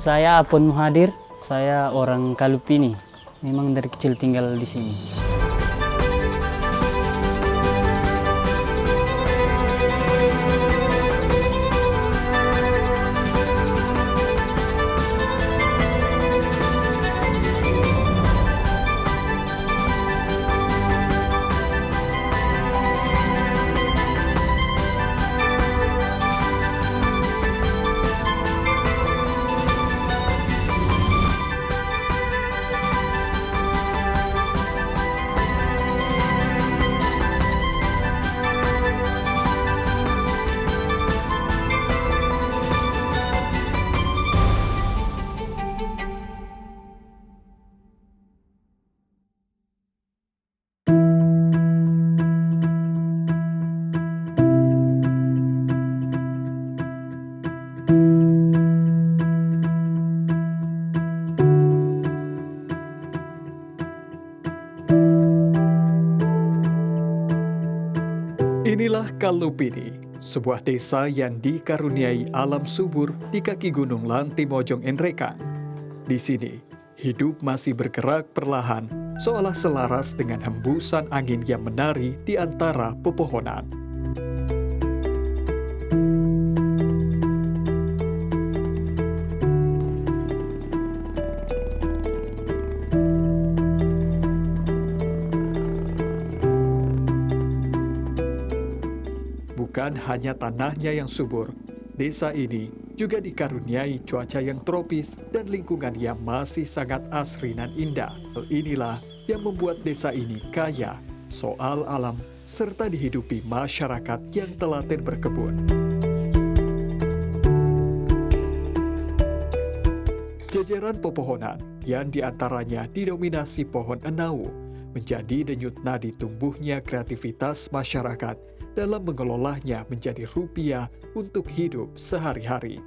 Saya Apon Muhadir, saya orang Kalupini. Memang dari kecil tinggal di sini. Inilah Kalupini, sebuah desa yang dikaruniai alam subur di kaki Gunung Lantimojong Enrekang. Di sini, hidup masih bergerak perlahan, seolah selaras dengan hembusan angin yang menari di antara pepohonan. Bukan hanya tanahnya yang subur, desa ini juga dikaruniai cuaca yang tropis dan lingkungan yang masih sangat asri dan indah. Hal inilah yang membuat desa ini kaya soal alam serta dihidupi masyarakat yang telaten berkebun. Jajaran pepohonan yang diantaranya didominasi pohon enau menjadi denyut nadi tumbuhnya kreativitas masyarakat dalam mengelolanya menjadi rupiah untuk hidup sehari-hari.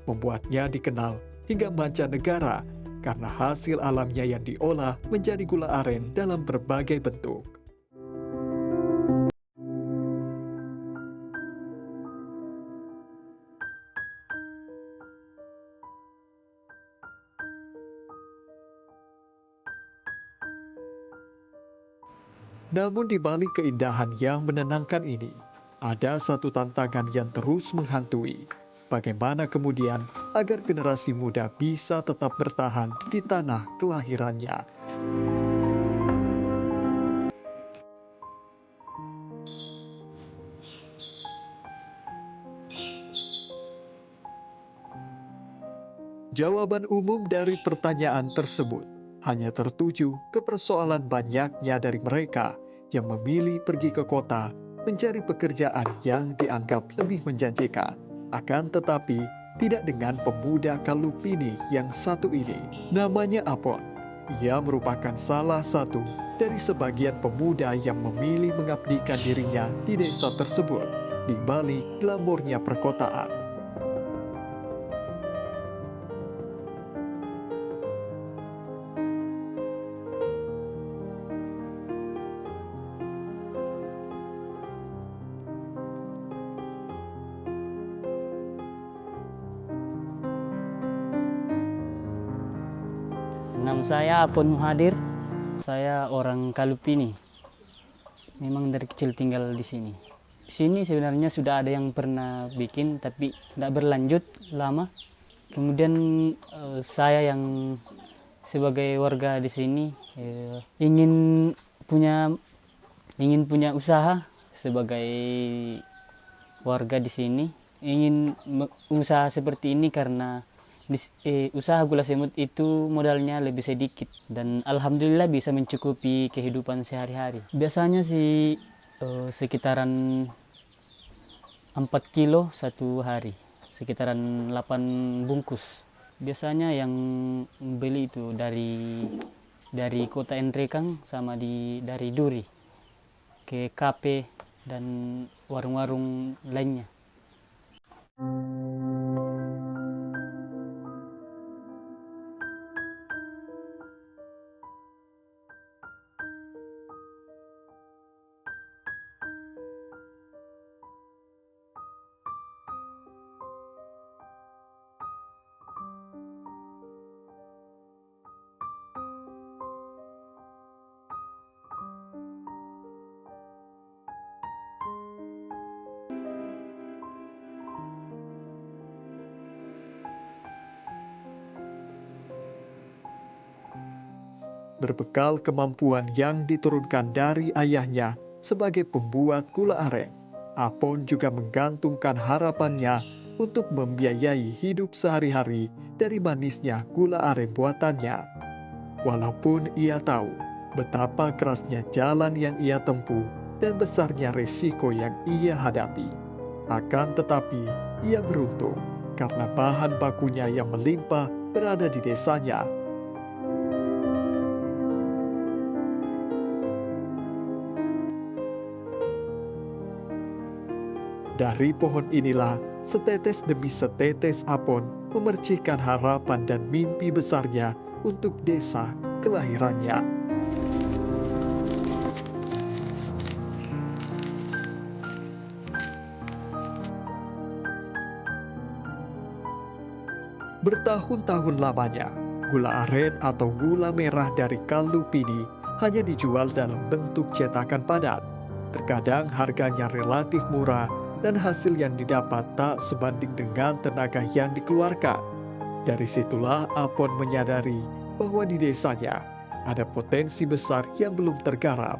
Membuatnya dikenal hingga mancanegara karena hasil alamnya yang diolah menjadi gula aren dalam berbagai bentuk. Namun di balik keindahan yang menenangkan ini, ada satu tantangan yang terus menghantui. Bagaimana kemudian agar generasi muda bisa tetap bertahan di tanah kelahirannya? Jawaban umum dari pertanyaan tersebut hanya tertuju ke persoalan banyaknya dari mereka yang memilih pergi ke kota mencari pekerjaan yang dianggap lebih menjanjikan. Akan tetapi, tidak dengan pemuda Kalupini yang satu ini. Namanya Apon. Ia merupakan salah satu dari sebagian pemuda yang memilih mengabdikan dirinya di desa tersebut, di balik glamornya perkotaan. Nama saya Apon Muhadir, saya orang Kalupini. Memang dari kecil tinggal di sini. Di sini sebenarnya sudah ada yang pernah bikin tapi tidak berlanjut lama. Kemudian saya yang sebagai warga di sini ingin punya usaha sebagai warga di sini. Ingin usaha seperti ini karena usaha gula semut itu modalnya lebih sedikit dan alhamdulillah bisa mencukupi kehidupan sehari-hari. Biasanya sih sekitaran 4 kilo satu hari, sekitaran 8 bungkus. Biasanya yang beli itu dari kota Enrekang sama dari Duri ke kafe dan warung-warung lainnya. Berbekal kemampuan yang diturunkan dari ayahnya sebagai pembuat gula aren, Apon juga menggantungkan harapannya untuk membiayai hidup sehari-hari dari manisnya gula aren buatannya. Walaupun ia tahu betapa kerasnya jalan yang ia tempuh dan besarnya resiko yang ia hadapi, akan tetapi ia beruntung karena bahan bakunya yang melimpah berada di desanya. Dari pohon inilah, setetes demi setetes Apon memercikan harapan dan mimpi besarnya untuk desa kelahirannya. Bertahun-tahun lamanya, gula aren atau gula merah dari Kalupini hanya dijual dalam bentuk cetakan padat. Terkadang harganya relatif murah dan hasil yang didapat tak sebanding dengan tenaga yang dikeluarkan. Dari situlah Apon menyadari bahwa di desanya ada potensi besar yang belum tergarap.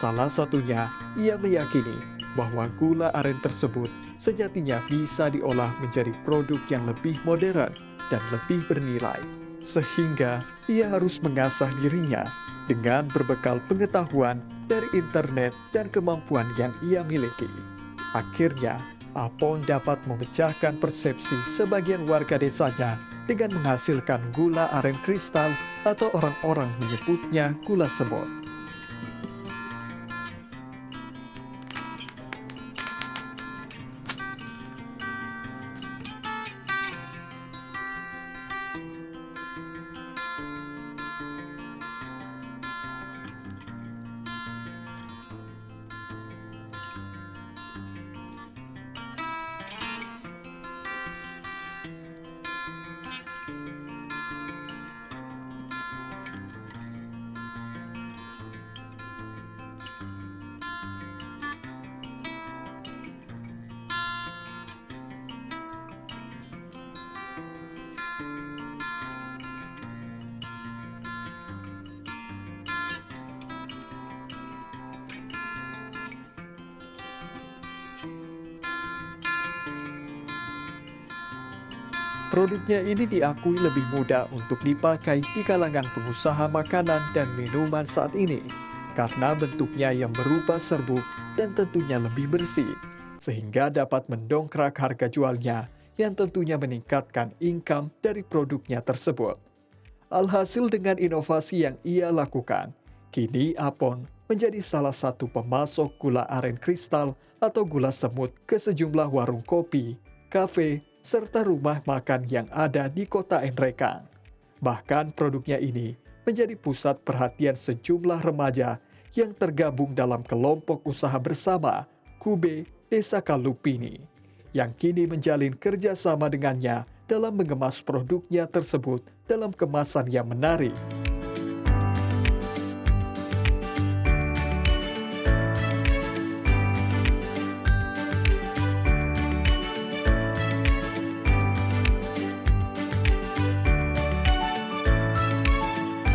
Salah satunya, ia meyakini bahwa gula aren tersebut sejatinya bisa diolah menjadi produk yang lebih modern dan lebih bernilai. Sehingga ia harus mengasah dirinya dengan berbekal pengetahuan dari internet dan kemampuan yang ia miliki. Akhirnya, Apon dapat memecahkan persepsi sebagian warga desanya dengan menghasilkan gula aren kristal atau orang-orang menyebutnya gula semut. Produknya ini diakui lebih mudah untuk dipakai di kalangan pengusaha makanan dan minuman saat ini, karena bentuknya yang berupa serbuk dan tentunya lebih bersih, sehingga dapat mendongkrak harga jualnya yang tentunya meningkatkan income dari produknya tersebut. Alhasil dengan inovasi yang ia lakukan, kini Apon menjadi salah satu pemasok gula aren kristal atau gula semut ke sejumlah warung kopi, kafe, serta rumah makan yang ada di kota Enrekang. Bahkan produknya ini menjadi pusat perhatian sejumlah remaja yang tergabung dalam kelompok usaha bersama Kube Desa Kalupini, yang kini menjalin kerjasama dengannya dalam mengemas produknya tersebut dalam kemasan yang menarik.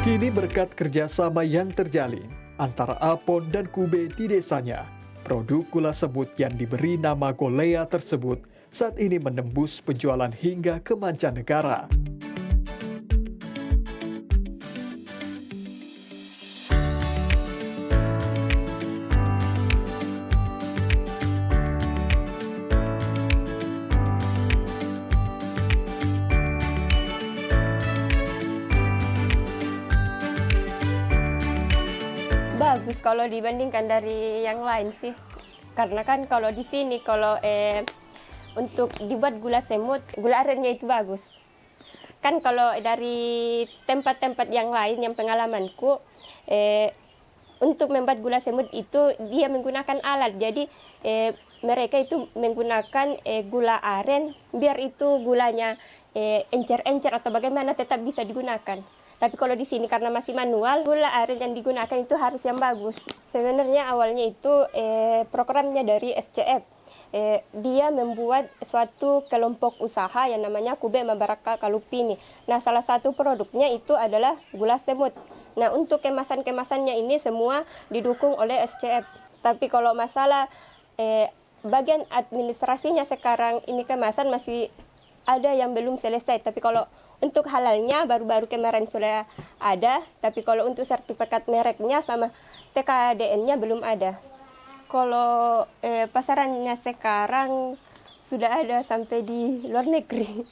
Kini berkat kerjasama yang terjalin antara Apon dan Kube di desanya, produk gula semut yang diberi nama Golea tersebut saat ini menembus penjualan hingga ke mancanegara. Bagus kalau dibandingkan dari yang lain sih. Karena kan kalau di sini kalau untuk dibuat gula semut, gula arennya itu bagus. Kan kalau dari tempat-tempat yang lain yang pengalamanku untuk membuat gula semut itu dia menggunakan alat. Jadi mereka itu menggunakan gula aren biar itu gulanya encer-encer atau bagaimana tetap bisa digunakan. Tapi kalau di sini karena masih manual, gula aren yang digunakan itu harus yang bagus. Sebenarnya awalnya itu programnya dari SCF. Dia membuat suatu kelompok usaha yang namanya Kube Mabaraka Kalupini. Nah, salah satu produknya itu adalah gula semut. Nah, untuk kemasan-kemasannya ini semua didukung oleh SCF. Tapi kalau masalah bagian administrasinya sekarang ini kemasan masih ada yang belum selesai. Tapi kalau untuk halalnya baru-baru kemarin sudah ada, tapi kalau untuk sertifikat mereknya sama TKDN-nya belum ada. Kalau pasarannya sekarang sudah ada sampai di luar negeri.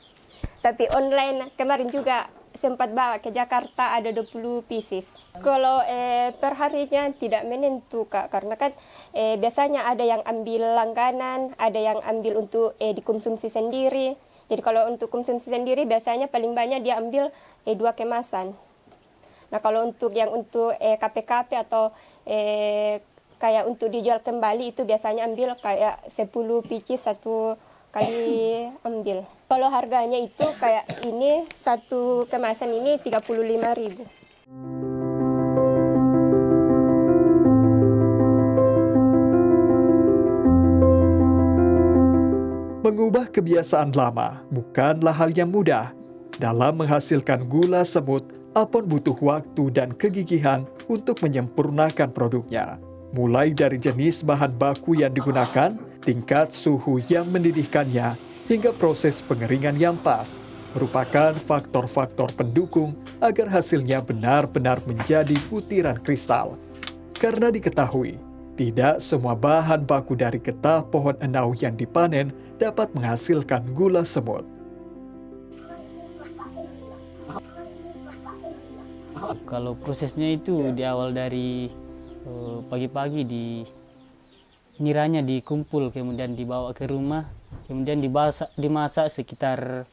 Tapi online kemarin juga sempat bawa ke Jakarta ada 20 pieces. Kalau per harinya tidak menentu Kak, karena kan biasanya ada yang ambil langganan, ada yang ambil untuk dikonsumsi sendiri. Jadi kalau untuk konsumsi sendiri biasanya paling banyak dia ambil 2 kemasan. Nah kalau untuk yang untuk KP-KP atau kayak untuk dijual kembali itu biasanya ambil kayak 10 pieces satu kali ambil. Kalau harganya itu kayak ini satu kemasan ini 35.000. Mengubah kebiasaan lama bukanlah hal yang mudah. Dalam menghasilkan gula semut, Apon butuh waktu dan kegigihan untuk menyempurnakan produknya. Mulai dari jenis bahan baku yang digunakan, tingkat suhu yang mendidihkannya, hingga proses pengeringan yang pas, merupakan faktor-faktor pendukung agar hasilnya benar-benar menjadi butiran kristal. Karena diketahui, tidak semua bahan baku dari getah pohon enau yang dipanen dapat menghasilkan gula semut. Kalau prosesnya itu di awal dari pagi-pagi niranya dikumpul, kemudian dibawa ke rumah, kemudian dimasak sekitar